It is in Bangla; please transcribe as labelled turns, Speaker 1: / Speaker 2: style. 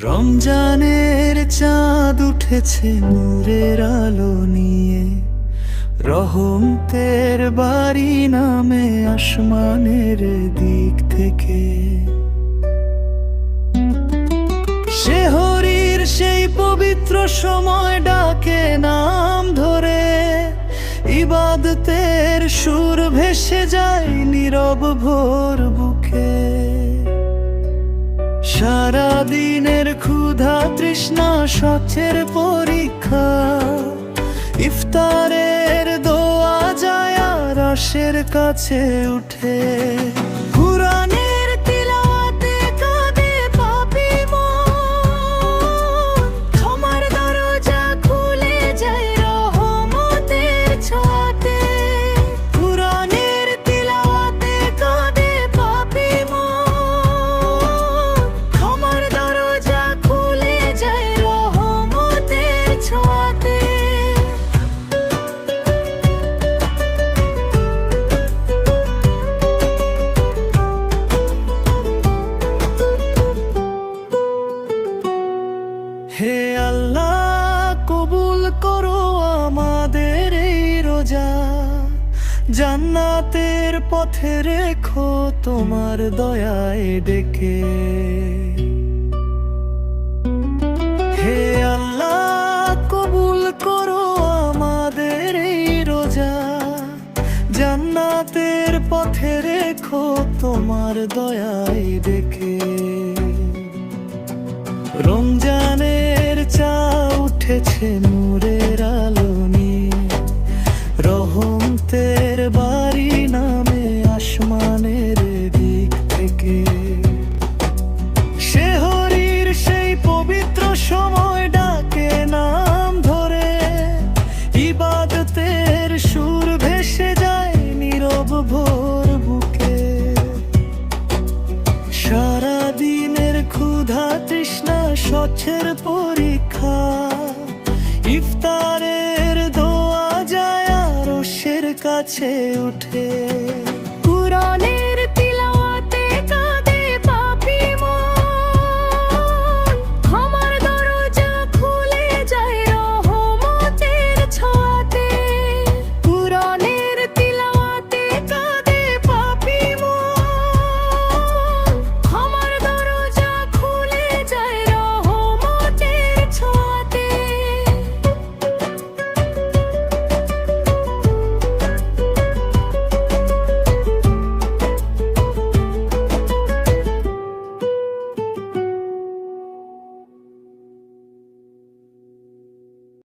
Speaker 1: রমজানের চাঁদ উঠেছে নূরের আলো নিয়ে, রহমতের বাড়ি নামে আসমানের দিক থেকে। শেহরির সেই পবিত্র সময় ডাকে নাম ধরে, ইবাদতের সুর ভেসে যায় নীরব ভোর বুকে। সারা দিনের ক্ষুধা তৃষ্ণা সচ্ছের পরীক্ষা, ইফতারের দোয়া যায় আরশের কাছে উঠে। কুরআনের তিলাওয়াতে কাঁদে পাপী মন, ক্ষমার দরজা খুলে যায় রহমতের ছোঁয়াতে। কুরআনের তিলাওয়াতে কাঁদে পাপী মন, ক্ষমার দরজা খুলে যায় রহমতের ছোঁয়াতে। হে আল্লাহ, কবুল করো আমাদের এই রোজা, জান্নাতের পথে রেখো তোমার দয়ায় ডেকে। হে আল্লাহ, কবুল করো আমাদের এই রোজা, জান্নাতের পথে রেখো তোমার দয়ায় ডেকে। রমজানের চাঁদ উঠেছে নূরের আলো নিয়ে, রহমতের বাড়ি নামে আসমানের দিক থেকে। শেহরির সেই পবিত্র সময় ডাকে নাম ধরে, ইবাদতের সুর ভেসে যায় নীরব ভোর বুকে। সারা দিনের ক্ষুধা তৃষ্ণা সচ্ছের পরীক্ষা, ইফতারের দোয়া যায় আরশের কাছে উঠে।